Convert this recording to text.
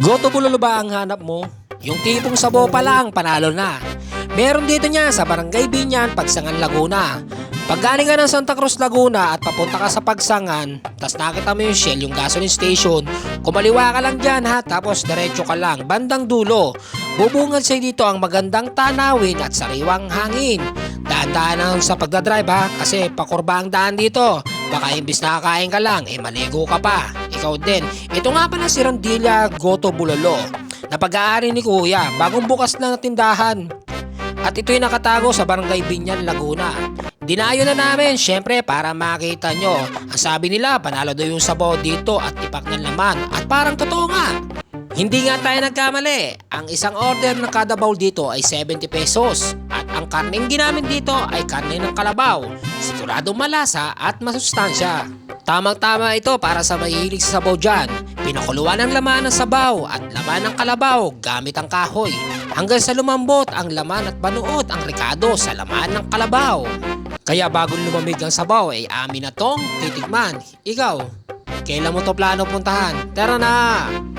Goto bulalo ba ang hanap mo? Yung tipong sabaw pa lang, panalo na. Meron dito niya sa Barangay Binyan, Pagsangan, Laguna. Pag galing ka ng Santa Cruz, Laguna at papunta ka sa Pagsangan, tas nakita mo yung Shell, yung gasoline station, kumaliwa ka lang dyan ha, tapos diretso ka lang, bandang dulo. Bubungad sa'yo dito ang magandang tanawin at sariwang hangin. Daan-daan sa pagdadrive ha, kasi pakurba ang daan dito. Baka imbis nakakain ka lang, maligo ka pa. Ikaw din. Ito nga pala si Randilla Goto Bulalo, na pag-aari ni Kuya, bagong bukas na tindahan. At ito'y nakatago sa Barangay Binyan, Laguna. Dinayo na namin, syempre para makita nyo. Ang sabi nila, panalo daw yung sabaw dito at tipak ng laman. At parang totoo nga. Hindi nga tayo nagkamali. Ang isang order ng kada bowl dito ay 70 pesos. At ang karneng ginamit dito ay karne ng kalabaw. Siguradong malasa at masustansya. Tamang-tama ito para sa mahilig sa sabaw dyan. Pinakuluan ang laman ng sabaw at laman ng kalabaw gamit ang kahoy. Hanggang sa lumambot ang laman at banuot ang rekado sa laman ng kalabaw. Kaya bago lumamig ang sabaw ay amin na tong titikman. Ikaw, kailan mo to plano puntahan? Tara na!